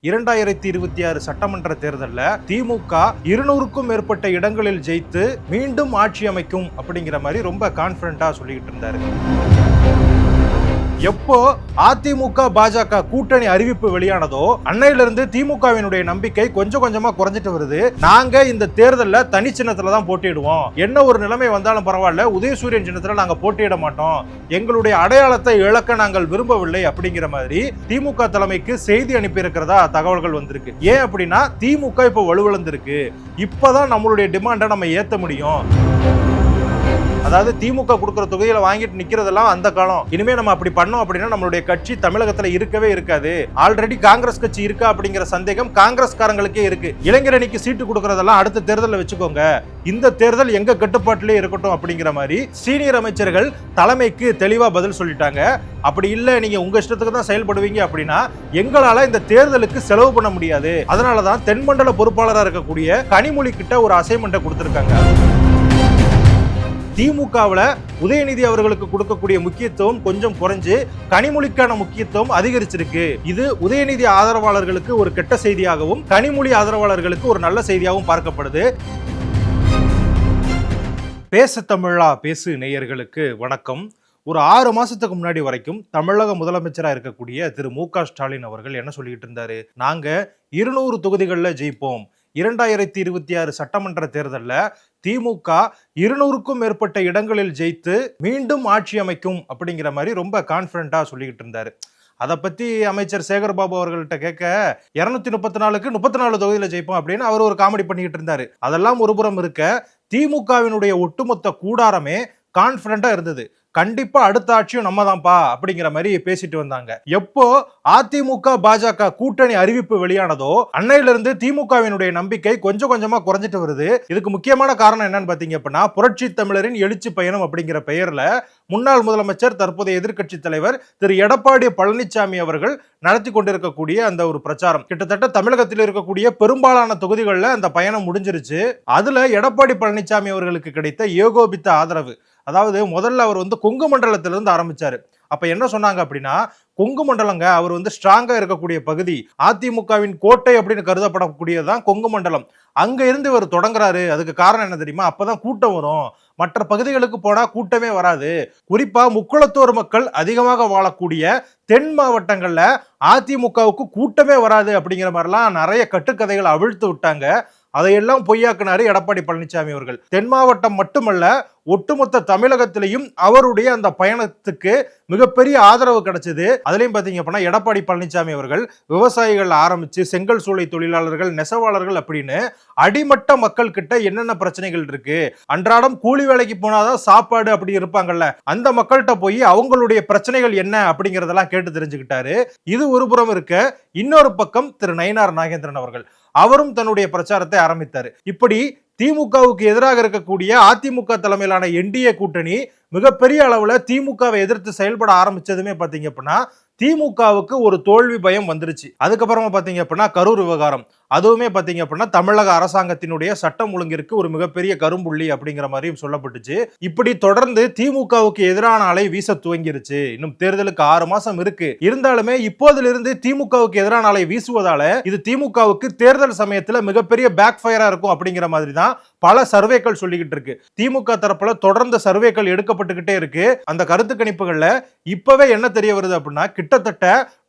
2026 சட்டமன்ற தேர்தலில் திமுக 200க்கும் மேற்பட்ட இடங்களில் ஜெயித்து மீண்டும் ஆட்சி அமைக்கும் அப்படிங்கிற மாதிரி ரொம்ப கான்பிடண்டா சொல்லிட்டு இருந்தாரு. எப்போ அதிமுக பாஜக கூட்டணி அறிவிப்பு வெளியானதோ அன்னையிலிருந்து திமுகவினுடைய நம்பிக்கை கொஞ்சம் கொஞ்சமா குறைஞ்சிட்டு வருது. நாங்க இந்த தேர்தலில் தனி சின்னத்துல தான் போட்டியிடுவோம், என்ன ஒரு நிலைமை வந்தாலும் பரவாயில்ல, உதயசூரியன் சின்னத்துல நாங்க போட்டியிட மாட்டோம், எங்களுடைய அடையாளத்தை இழக்க நாங்கள் விரும்பவில்லை அப்படிங்கிற மாதிரி திமுக தலைமைக்கு செய்தி அனுப்பி இருக்கிறதா தகவல்கள் வந்திருக்கு. ஏன் அப்படின்னா திமுக இப்ப வலுவிழந்திருக்கு, இப்பதான் நம்மளுடைய டிமாண்டை நம்ம ஏத்த முடியும். அதாவது திமுக கொடுக்கிற தொகுதியில வாங்கிட்டு நிக்கிறதெல்லாம் அந்த காலம். இனிமே நம்ம அப்படி பண்ணோம் அப்படின்னா நம்மளுடைய கட்சி தமிழகத்துல இருக்கவே இருக்காது. ஆல்ரெடி காங்கிரஸ் கட்சி இருக்கா அப்படிங்கிற சந்தேகம் காங்கிரஸ்காரங்களுக்கே இருக்கு. இளைஞரணிக்கு சீட்டு கொடுக்கறதெல்லாம் அடுத்த தேர்தலில் வச்சுக்கோங்க, இந்த தேர்தல் எங்க கட்டுப்பாட்டிலே இருக்கட்டும் அப்படிங்கிற மாதிரி சீனியர் அமைச்சர்கள் தலைமைக்கு தெளிவா பதில் சொல்லிட்டாங்க. அப்படி இல்ல நீங்க உங்க இஷ்டத்துக்கு தான் செயல்படுவீங்க அப்படின்னா எங்களால இந்த தேர்தலுக்கு செலவு பண்ண முடியாது. அதனாலதான் தென்மண்டல பொறுப்பாளராக இருக்கக்கூடிய கனிமொழி கிட்ட ஒரு அசைன்மெண்ட்டை கொடுத்திருக்காங்க. திமுகவில் உதயநிதி அவர்களுக்கு கொடுக்கக்கூடிய முக்கியத்துவம் கொஞ்சம் குறைஞ்சு கனிமொழிக்கான முக்கியத்துவம் அதிகரிச்சிருக்கு. இது உதயநிதி ஆதரவாளர்களுக்கு ஒரு கெட்ட செய்தியாகவும் கனிமொழி ஆதரவாளர்களுக்கு ஒரு நல்ல செய்தியாகவும் பார்க்கப்படுது. பேசு தமிழா பேசு நேயர்களுக்கு வணக்கம். ஒரு 6 மாசத்துக்கு முன்னாடி வரைக்கும் தமிழக முதலமைச்சராக இருக்கக்கூடிய திரு மு.க. ஸ்டாலின் அவர்கள் என்ன சொல்லிட்டு இருந்தாரு, நாங்க 200 தொகுதிகளில் ஜெயிப்போம், 2026 சட்டமன்ற தேர்தலில் திமுக 200க்கும் மேற்பட்ட இடங்களில் ஜெயித்து மீண்டும் ஆட்சி அமைக்கும் அப்படிங்கிற மாதிரி ரொம்ப கான்பிடண்டா சொல்லிக்கிட்டு இருந்தாரு. அதை பத்தி அமைச்சர் சேகர்பாபு அவர்கள்ட்ட கேட்க 234க்கு 34 தொகுதியில ஜெயிப்போம் அப்படின்னு அவர் ஒரு காமெடி பண்ணிக்கிட்டு இருந்தாரு. அதெல்லாம் ஒரு புறம் இருக்க, திமுகவினுடைய ஒட்டுமொத்த கூடாரமே கான்பிடண்டா இருந்தது. கண்டிப்பா அடுத்த ஆட்சியும் நம்ம தான்ப்பா அப்படிங்கிற மாதிரி பேசிட்டு வந்தாங்க. எப்போ அதிமுக பாஜக கூட்டணி அறிவிப்பு வெளியானதோ அன்னையிலிருந்து திமுகவினுடைய நம்பிக்கை கொஞ்சம் கொஞ்சமா குறைஞ்சிட்டு வருது. இதுக்கு முக்கியமான காரணம் என்னன்னு பாத்தீங்க அப்படின்னா புரட்சி தமிழரின் எழுச்சி பயணம் அப்படிங்கிற பெயர்ல முன்னாள் முதலமைச்சர் தற்போதைய எதிர்க்கட்சி தலைவர் திரு எடப்பாடி பழனிசாமி அவர்கள் நடத்தி கொண்டிருக்கக்கூடிய அந்த ஒரு பிரச்சாரம். கிட்டத்தட்ட தமிழகத்தில் இருக்கக்கூடிய பெரும்பாலான தொகுதிகளில் அந்த பயணம் முடிஞ்சிருச்சு. அதுல எடப்பாடி பழனிசாமி அவர்களுக்கு கிடைத்த ஏகோபித்த ஆதரவு, அதாவது முதல்ல அவர் கொங்கு மண்டலத்திலிருந்து ஆரம்பிச்சாரு. அப்ப என்ன சொன்னாங்க அப்படின்னா, கொங்கு மண்டலங்க அவர் ஸ்ட்ராங்கா இருக்கக்கூடிய பகுதி, அதிமுகவின் கோட்டை அப்படின்னு கருதப்படக்கூடியதுதான் கொங்கு மண்டலம். அங்க இருந்து இவர் தொடங்குறாரு. அதுக்கு காரணம் என்ன தெரியுமா, அப்பதான் கூட்டம் வரும், மற்ற பகுதிகளுக்கு போனா கூட்டமே வராது. குறிப்பா முக்குளத்தோர் மக்கள் அதிகமாக வாழக்கூடிய தென் மாவட்டங்கள்ல அதிமுகவுக்கு கூட்டமே வராது அப்படிங்கிற மாதிரிலாம் நிறைய கட்டுக்கதைகளை அவிழ்த்து விட்டாங்க. அதையெல்லாம் பொய்யாக்குனாரு எடப்பாடி பழனிசாமி அவர்கள். தென் மாவட்டம் மட்டுமல்ல, ஒட்டுமொத்த தமிழகத்திலையும் அவருடைய அந்த பயணத்துக்கு மிகப்பெரிய ஆதரவு கிடைச்சது. அதுலயும் பாத்தீங்க அப்படின்னா எடப்பாடி பழனிசாமி அவர்கள் விவசாயிகள் ஆரம்பிச்சு செங்கல் சூளை தொழிலாளர்கள், நெசவாளர்கள் அப்படின்னு அடிமட்ட மக்கள் கிட்ட என்னென்ன பிரச்சனைகள் இருக்கு, அன்றாடம் கூலி வேலைக்கு போனாதான் சாப்பாடு அப்படி இருப்பாங்கல்ல, அந்த மக்கள்கிட்ட போய் அவங்களுடைய பிரச்சனைகள் என்ன அப்படிங்கறதெல்லாம் கேட்டு தெரிஞ்சுக்கிட்டாரு. இது ஒரு புறம் இருக்க, இன்னொரு பக்கம் திரு நயினார் நாகேந்திரன் அவர்கள் அவரும் தன்னுடைய பிரச்சாரத்தை ஆரம்பித்தார். இப்படி திமுகவுக்கு எதிராக இருக்கக்கூடிய அதிமுக தலைமையிலான என்டிஏ கூட்டணி மிகப்பெரிய அளவுல திமுகவை எதிர்த்து செயல்பட ஆரம்பிச்சதுமே பாத்தீங்க அப்படின்னா திமுகவுக்கு ஒரு தோல்வி பயம் வந்துருச்சு. அதுக்கப்புறமா பாத்தீங்க அப்படின்னா கரூர் விவகாரம், அதுவுமே பாத்தீங்க அப்படின்னா தமிழக அரசாங்கத்தினுடைய சட்டம் ஒழுங்கிற்கு ஒரு மிகப்பெரிய கரும்புள்ளி அப்படிங்கிற மாதிரியும் சொல்லப்பட்டுச்சு. இப்படி தொடர்ந்து திமுகவுக்கு எதிரான அலை வீச துவங்கிருச்சு. இன்னும் தேர்தலுக்கு 6 மாசம் இருக்கு. இருந்தாலுமே இப்போதிலிருந்து திமுகவுக்கு எதிரான அலை வீசுவதால இது திமுகவுக்கு தேர்தல் சமயத்துல மிகப்பெரிய பேக் ஃபயரா இருக்கும் அப்படிங்கிற மாதிரி தான் பல சர்வேக்கள் சொல்லிக்கிட்டு இருக்கு. திமுக தரப்புல தொடர்ந்து சர்வேக்கள் எடுக்கப்பட்டுக்கிட்டே இருக்கு. அந்த கருத்து கணிப்புகள்ல இப்பவே என்ன தெரிய வருது அப்படின்னா கிட்டத்தட்ட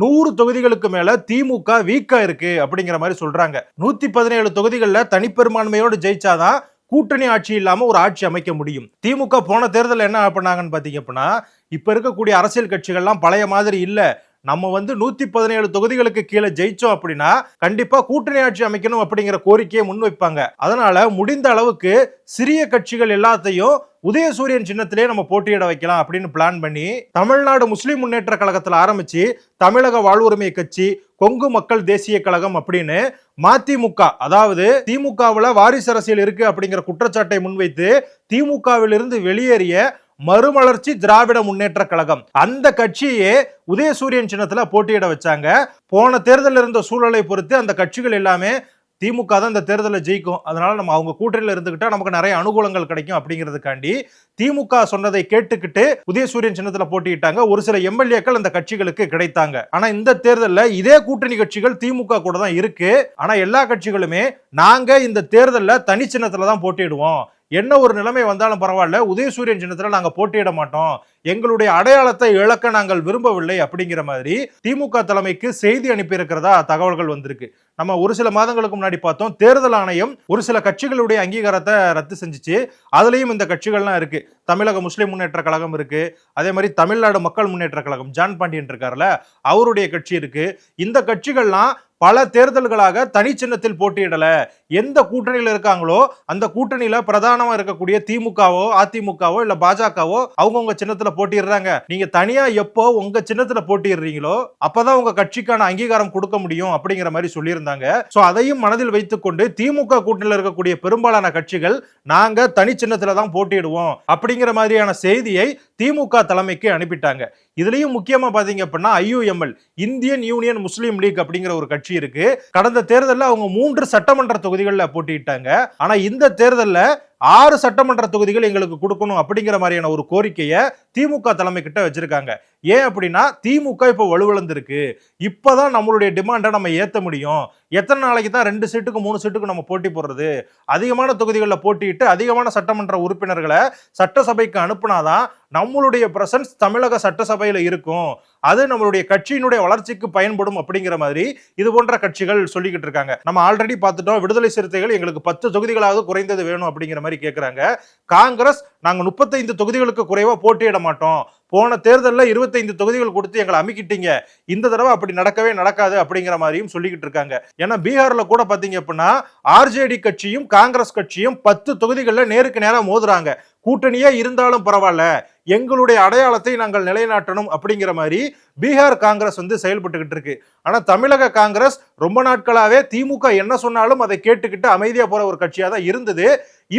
100 தொகுதிகளுக்கு மேல திமுக வீக்கா இருக்கு அப்படிங்கிற மாதிரி சொல்றாங்க. 117 தொகுதிகள்ல தனிப்பெரும்பான்மையோடு ஜெயிச்சாதான் கூட்டணி ஆட்சி இல்லாம ஒரு ஆட்சி அமைக்க முடியும். திமுக போன தேர்தல் என்ன பண்ணாங்கன்னு பாத்தீங்க அப்படின்னா, இப்ப இருக்கக்கூடிய அரசியல் கட்சிகள்லாம் பழைய மாதிரி இல்ல, நம்ம 117 தொகுதிகளுக்கு கீழே ஜெயிச்சோம் அப்படின்னா கண்டிப்பா கூட்டணி ஆட்சி அமைக்கணும் அப்படிங்கிற கோரிக்கையை முன்வைப்பாங்க. அதனால முடிந்த அளவுக்கு சிறிய கட்சிகள் எல்லாத்தையும் உதயசூரியன் சின்னத்திலே நம்ம போட்டியிட வைக்கலாம் அப்படின்னு பிளான் பண்ணி தமிழ்நாடு முஸ்லிம் முன்னேற்ற கழகத்தில் ஆரம்பிச்சு தமிழக வாழ்வுரிமை கட்சி, கொங்கு மக்கள் தேசிய கழகம் அப்படின்னு மதிமுக, அதாவது திமுகவுல வாரிசு அரசியல் இருக்கு அப்படிங்கிற குற்றச்சாட்டை முன்வைத்து திமுகவிலிருந்து வெளியேறிய மறுமலர்ச்சி திராவிட முன்னேற்ற கழகம், அந்த கட்சியே உதயசூரியன் சின்னத்துல போட்டியிட வச்சாங்க. போன தேர்தலில் இருந்த சூழலை பொறுத்து அந்த கட்சிகள் எல்லாமே திமுக தான் இந்த தேர்தலில் ஜெயிக்கும், அதனால நம்ம அவங்க கூட்டணியில் இருந்துகிட்டா நமக்கு நிறைய அனுகூலங்கள் கிடைக்கும் அப்படிங்கிறதுக்காண்டி திமுக சொன்னதை கேட்டுக்கிட்டு உதயசூரியன் சின்னத்துல போட்டிட்டாங்க. ஒரு சில எம்எல்ஏக்கள் அந்த கட்சிகளுக்கு கிடைத்தாங்க. ஆனா இந்த தேர்தலில் இதே கூட்டணி கட்சிகள் திமுக கூட தான் இருக்கு. ஆனா எல்லா கட்சிகளுமே நாங்க இந்த தேர்தலில் தனி சின்னத்துல தான் போட்டிடுவோம், என்ன ஒரு நிலைமை வந்தாலும் பரவாயில்ல, உதயசூரியன் சின்னத்துல நாங்க போட்டியிட மாட்டோம், எங்களுடைய அடையாளத்தை இழக்க நாங்கள் விரும்பவில்லை அப்படிங்கிற மாதிரி திமுக தலைமைக்கு செய்தி அனுப்பி இருக்கிறதா தகவல்கள் வந்திருக்கு. நம்ம ஒரு சில மாதங்களுக்கு முன்னாடி பார்த்தோம், தேர்தல் ஆணையம் ஒரு சில கட்சிகளுடைய அங்கீகாரத்தை ரத்து செஞ்சுச்சு. அதுலயும் இந்த கட்சிகள்லாம் இருக்கு. தமிழக முஸ்லிம் முன்னேற்ற கழகம் இருக்கு, அதே மாதிரி தமிழ்நாடு மக்கள் முன்னேற்ற கழகம், ஜான் பாண்டியன் இருக்காருல, அவருடைய கட்சி இருக்கு. இந்த கட்சிகள்லாம் பல தேர்தல்களாக தனி சின்னத்தில் போட்டியிடல. எந்த கூட்டணியில இருக்காங்களோ அந்த கூட்டணியில பிரதானமா இருக்கக்கூடிய திமுகவோ அதிமுகவோ இல்ல பாஜகவோ அவங்கவுங்க சின்னத்துல போட்டிடுறாங்க. நீங்க தனியா எப்போ உங்க சின்னத்துல போட்டிடுறீங்களோ அப்பதான் உங்க கட்சிக்கான அங்கீகாரம் கொடுக்க முடியும் அப்படிங்கிற மாதிரி சொல்லியிருந்தாங்க. சோ அதையும் மனதில் வைத்துக்கொண்டு திமுக கூட்டணியில இருக்கக்கூடிய பெரும்பாலான கட்சிகள் நாங்க தனி சின்னத்துல தான் போட்டியிடுவோம் அப்படிங்கிற மாதிரியான செய்தியை திமுக தலைமைக்கு அனுப்பிட்டாங்க. இதுலயும் முக்கியமா பாத்தீங்க அப்படின்னா IUML, இந்தியன் யூனியன் முஸ்லீம் லீக் அப்படிங்கிற ஒரு கட்சி இருக்கு. கடந்த தேர்தலில் அவங்க 3 சட்டமன்ற தொகுதிகளில் போட்டியிட்டாங்க. ஆனா இந்த தேர்தலில் 6 சட்டமன்ற தொகுதிகள் எங்களுக்கு கொடுக்கணும் அப்படிங்கிற மாதிரியான ஒரு கோரிக்கையை திமுக தலைமை கிட்ட வச்சிருக்காங்க. ஏன் அப்படின்னா திமுக இப்ப வலுவிழந்திருக்கு, இப்பதான் நம்மளுடைய டிமாண்டை நம்ம ஏத்த முடியும். எத்தனை நாளைக்கு தான் 2 சீட்டுக்கு 3 சீட்டுக்கு நம்ம போட்டி போடுறது? அதிகமான தொகுதிகளில் போட்டியிட்டு அதிகமான சட்டமன்ற உறுப்பினர்களை சட்டசபைக்கு அனுப்புனாதான் நம்மளுடைய பிரசன்ஸ் தமிழக சட்டசபையில இருக்கும், அது நம்மளுடைய கட்சியினுடைய வளர்ச்சிக்கு பயன்படும் அப்படிங்கிற மாதிரி இது போன்ற கட்சிகள் சொல்லிக்கிட்டு இருக்காங்க. நம்ம ஆல்ரெடி பார்த்துட்டோம், விடுதலை சிறுத்தைகள் எங்களுக்கு 10 தொகுதிகளாவது குறைந்தது வேணும் அப்படிங்கிற மாதிரி கேட்கிறாங்க. காங்கிரஸ் நாங்க 35 தொகுதிகளுக்கு குறைவா போட்டியிட மாட்டோம், போன தேர்தலில் 25 தொகுதிகள் கொடுத்து எங்களை அமுக்கிட்டீங்க, இந்த தடவை அப்படி நடக்கவே நடக்காது அப்படிங்கிற மாதிரியும் சொல்லிக்கிட்டு இருக்காங்க. ஏன்னா பீகார்ல கூட பாத்தீங்க அப்படின்னா RJD கட்சியும் காங்கிரஸ் கட்சியும் 10 தொகுதிகளில் நேருக்கு நேரா மோதுறாங்க. கூட்டணியே இருந்தாலும் பரவாயில்ல, எங்களுடைய அடையாளத்தை நாங்கள் நிலைநாட்டணும் அப்படிங்கிற மாதிரி பீகார் காங்கிரஸ் செயல்பட்டுக்கிட்டு இருக்கு. ஆனா தமிழக காங்கிரஸ் ரொம்ப நாட்களாவே திமுக என்ன சொன்னாலும் அதை கேட்டுக்கிட்டு அமைதியா போற ஒரு கட்சியா தான் இருந்தது.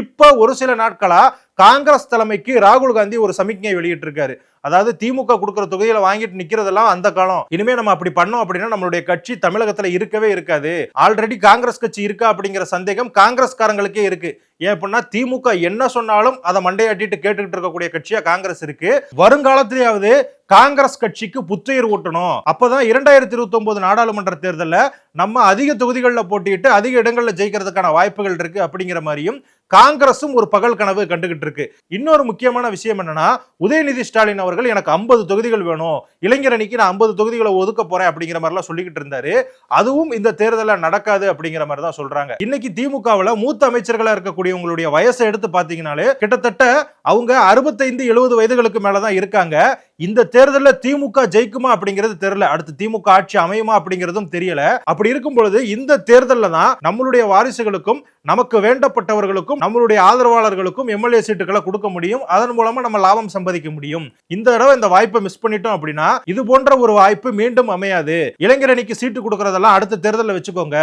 இப்ப ஒரு சில நாட்களா காங்கிரஸ் தலைமைக்கு ராகுல் காந்தி ஒரு சமிக்ஞை வெளியிட்டு இருக்காரு. அதாவது திமுக கொடுக்கிற தொகுதியில வாங்கிட்டு நிக்கிறதெல்லாம் அந்த காலம், இனிமே நம்ம அப்படி பண்ணோம் அப்படின்னா நம்மளுடைய கட்சி தமிழகத்துல இருக்கவே இருக்காது. ஆல்ரெடி காங்கிரஸ் கட்சி இருக்கா அப்படிங்கிற சந்தேகம் காங்கிரஸ்காரங்களுக்கே இருக்கு. ஏன் அப்படின்னா திமுக என்ன சொன்னாலும் அதை மண்டையாட்டிட்டு கேட்டுக்கிட்டு இருக்கக்கூடிய கட்சியா காங்கிரஸ் இருக்கு. வருங்காலத்திலேயாவது காங்கிரஸ் கட்சிக்கு புத்துயிர் ஊட்டணும், அப்பதான் 2029 நாடாளுமன்ற தேர்தலில் நம்ம அதிக தொகுதிகளில் போட்டிட்டு அதிக இடங்களில் ஜெயிக்கிறதுக்கான வாய்ப்புகள் இருக்கு அப்படிங்கிற மாதிரியும் காங்கிரசும் ஒரு பகல் கனவு கண்டுகிட்டு இருக்கு. இன்னொரு முக்கியமான விஷயம் என்னன்னா, உதயநிதி ஸ்டாலின் அவர்கள் எனக்கு 50 தொகுதிகள் வேணும், இளைஞர் அணிக்கு நான் 50 தொகுதிகளை ஒதுக்க போறேன் அப்படிங்கிற மாதிரி எல்லாம் சொல்லிக்கிட்டு இருந்தாரு. அதுவும் இந்த தேர்தலில் நடக்காது அப்படிங்கிற மாதிரி தான் சொல்றாங்க. இன்னைக்கு திமுகவில் மூத்த அமைச்சர்களா இருக்கக்கூடியவங்களுடைய வயசை எடுத்து பாத்தீங்கன்னாலே கிட்டத்தட்ட அவங்க 65-70 வயதுகளுக்கு மேலதான் இருக்காங்க. இந்த தேர்தலில் திமுக ஜெயிக்குமா அப்படிங்கிறது தெரியல, அடுத்து திமுக ஆட்சி அமையுமா அப்படிங்கிறதும் தெரியல. அப்படி இருக்கும் பொழுது இந்த தேர்தலில் தான் நம்மளுடைய வாரிசுகளுக்கும் நமக்கு வேண்டப்பட்டவர்களுக்கும் நம்மளுடைய ஆதரவாளர்களுக்கும் எம்எல்ஏ சீட்டுகளை கொடுக்க முடியும், அதன் மூலமா நம்ம லாபம் சம்பாதிக்க முடியும். இந்த தடவை இந்த வாய்ப்பை மிஸ் பண்ணிட்டோம் அப்படின்னா இது போன்ற ஒரு வாய்ப்பு மீண்டும் அமையாது. இளைஞர் அணிக்கு சீட்டு கொடுக்கறதெல்லாம் அடுத்த தேர்தலில் வச்சுக்கோங்க,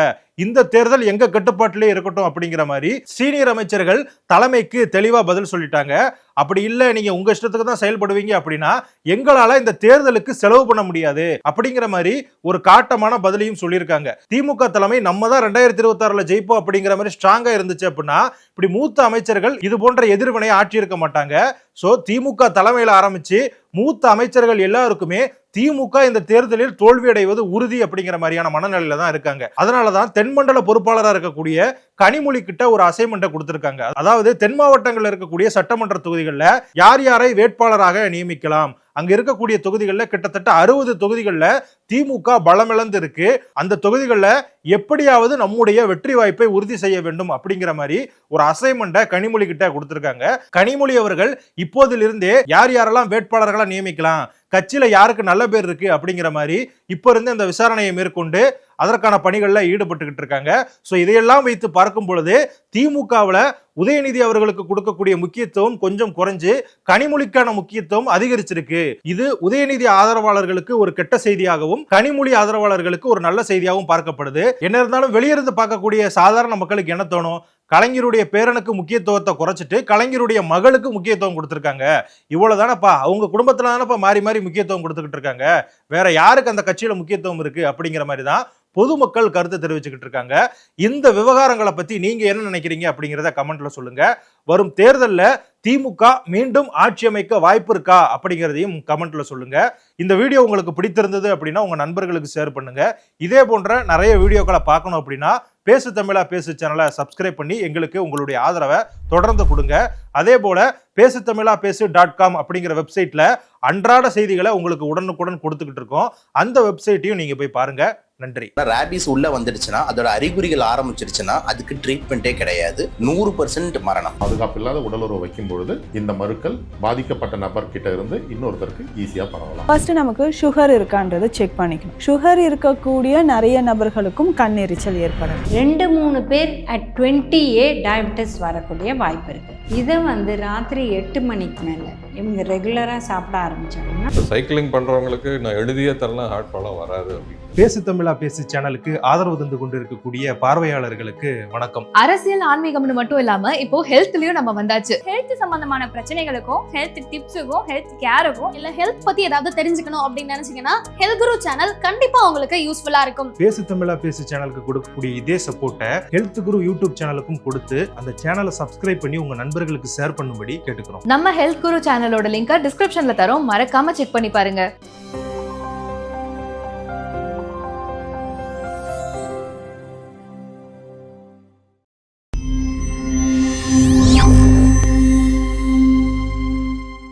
இந்த தேர்தல் எங்க கட்டுப்பாட்டிலே இருக்கட்டும் அப்படிங்கிற மாதிரி சீனியர் அமைச்சர்கள் தலைமைக்கு தெளிவா பதில் சொல்லிட்டாங்க. அப்படி இல்ல நீங்க உங்க இஷ்டத்துக்கு தான் செயல்படுவீங்க அப்படின்னா எங்களால இந்த தேர்தலுக்கு செலவு பண்ண முடியாது அப்படிங்கிற மாதிரி ஒரு காட்டமான பதிலையும் சொல்லியிருக்காங்க. திமுக தலைமை நம்ம தான் 2026 ஜெயிப்போம் அப்படிங்கிற மாதிரி ஸ்ட்ராங்கா இருந்துச்சு அப்படின்னா இப்படி மூத்த அமைச்சர்கள் இது போன்ற எதிர்வினை ஆற்றியிருக்க மாட்டாங்க. சோ திமுக தலைமையில ஆரம்பிச்சு மூத்த அமைச்சர்கள் எல்லாருக்குமே திமுக இந்த தேர்தலில் தோல்வியடைவது உறுதி அப்படிங்கிற மாதிரியான மனநிலையில தான் இருக்காங்க. அதனாலதான் தென்மண்டல பொறுப்பாளராக இருக்கக்கூடிய கனிமொழி கிட்ட ஒரு அசைன்மெண்ட் கொடுத்திருக்காங்க. அதாவது தென் மாவட்டங்களில் இருக்கக்கூடிய சட்டமன்ற தொகுதிகளில் யார் யாரை வேட்பாளராக நியமிக்கலாம், அங்க இருக்கக்கூடிய தொகுதிகளில் கிட்டத்தட்ட 60 தொகுதிகளில் திமுக பலமிழந்து இருக்கு, அந்த தொகுதிகளில் எப்படியாவது நம்முடைய வெற்றி வாய்ப்பை உறுதி செய்ய வேண்டும் அப்படிங்கிற மாதிரி ஒரு அசைன்மெண்ட்டை கனிமொழி கிட்ட கொடுத்திருக்காங்க. கனிமொழி அவர்கள் இப்போதிலிருந்தே யார் யாரெல்லாம் வேட்பாளர்களா நியமிக்கலாம், கட்சியில யாருக்கு நல்ல பேர் இருக்கு அப்படிங்கிற மாதிரி இப்ப இருந்து அந்த விசாரணையை மேற்கொண்டு அதற்கான பணிகள்ல ஈடுபட்டுக்கிட்டு இருக்காங்க. சோ இதையெல்லாம் வைத்து பார்க்கும் பொழுது திமுகவுல உதயநிதி அவர்களுக்கு கொடுக்கக்கூடிய முக்கியத்துவம் கொஞ்சம் குறைஞ்சு கனிமொழிக்கான முக்கியத்துவம் அதிகரிச்சிருக்கு. இது உதயநிதி ஆதரவாளர்களுக்கு ஒரு கெட்ட செய்தியாகவும் கனிமொழி ஆதரவாளர்களுக்கு ஒரு நல்ல செய்தியாகவும் பார்க்கப்படுது. என்ன இருந்தாலும் வெளியிருந்து பார்க்கக்கூடிய சாதாரண மக்களுக்கு என்ன தோணும், கலைஞருடைய பேரனுக்கு முக்கியத்துவத்தை குறைச்சிட்டு கலைஞருடைய மகளுக்கு முக்கியத்துவம் கொடுத்திருக்காங்க, இவ்வளவுதானப்பா, அவங்க குடும்பத்துல தானப்பா மாறி மாறி முக்கியத்துவம் கொடுத்துக்கிட்டு இருக்காங்க, வேற யாருக்கு அந்த கட்சியில முக்கியத்துவம் இருக்கு அப்படிங்கிற மாதிரி தான் பொதுமக்கள் கருத்து தெரிவிச்சுக்கிட்டு இருக்காங்க. இந்த விவகாரங்களை பத்தி நீங்க என்ன நினைக்கிறீங்க அப்படிங்கிறத கமெண்ட்ல சொல்லுங்க. வரும் தேர்தல்ல திமுக மீண்டும் ஆட்சி அமைக்க வாய்ப்பு இருக்கா அப்படிங்கிறதையும் கமெண்ட்ல சொல்லுங்க. இந்த வீடியோ உங்களுக்கு பிடித்திருந்தது அப்படின்னா உங்க நண்பர்களுக்கு ஷேர் பண்ணுங்க. இதே போன்ற நிறைய வீடியோக்களை பார்க்கணும் அப்படின்னா பேசு தமிழா பேசு சேனலை சப்ஸ்கிரைப் பண்ணி எங்களுக்கு உங்களுடைய ஆதரவை தொடர்ந்து கொடுங்க. அதே போல பேசு தமிழா பேசு .com அப்படிங்கிற வெப்சைட்ல அன்றாட செய்திகளை உங்களுக்கு உடனுக்குடன் கொடுத்துக்கிட்டு இருக்கோம். அந்த வெப்சைட்டையும் நீங்க போய் பாருங்க. நன்றி. ராபிஸ் உள்ள வந்துடுச்சுன்னா அதோட அறிகுறிகள் ஆரம்பிச்சிருச்சுன்னா அதுக்கு ட்ரீட்மெண்ட்டே கிடையாது. 100% மரணம். பாதுகாப்பு இல்லாத உடலுறவு வைக்கும் பொழுது இந்த மருக்கள் பாதிக்கப்பட்ட நபர் கிட்ட இருந்து இன்னொருத்தருக்கு ஈஸியா பரவலாம். ஃபர்ஸ்ட் நமக்கு சுகர் இருக்கான்றதை செக் பண்ணிக்கணும். சுகர் இருக்கக்கூடிய நிறைய நபர்களுக்கும் கண்ணெரிச்சல் ஏற்படும். 2-3 பேர் at 20A டயபெட்டிஸ் வரக்கூடிய வாய்ப்பு இருக்கு. இதை ராத்திரி 8 மணிக்கு மேல இவங்க ரெகுலரா சாப்பிட ஆரம்பிச்சாங்கன்னா சைக்கிளிங் பண்றவங்களுக்கு நான் எழுதியே தரலாம், ஹார்ட் ப்ராப்ளம் வராது அப்படின்னு. பேசு தமிழா பேசு சேனலுக்கு ஆதரவு தந்து கொண்டிருக்கக்கூடிய பார்வையாளர்களுக்கு வணக்கம். அரசியல் ஆன்மீகம்னு மட்டும் இல்லாம இப்போ ஹெல்த்லயும் நம்ம வந்தாச்சு. ஹெல்த் சம்பந்தமான பிரச்சனைகளுக்கும் ஹெல்த் டிப்ஸுக்கும் ஹெல்த் கேருக்கும் இல்ல ஹெல்த் பத்தி ஏதாவது தெரிஞ்சுக்கணும் அப்படின்னு நினைச்சீங்கன்னா ஹெல்த் குரு சேனல் கண்டிப்பா உங்களுக்கு யூஸ்ஃபுல்லா இருக்கும். பேசு தமிழா பேசு சேனலுக்கு கொடுக்கக்கூடிய இதே சப்போர்ட்டை ஹெல்த் குரு யூடியூப் சேனலுக்கும் கொடுத்து அந்த சேனலை சப்ஸ்கிரைப் பண்ணி உங்க நண்பர்களுக்கு ஷேர் பண்ணும்படி கேட்டுக்கிறோம். நம்ம ஹெல்த் குரு சேனலோட லிங்கை டிஸ்கிரிப்ஷன்ல தரோம், மறக்காம செக் பண்ணி பாருங்க.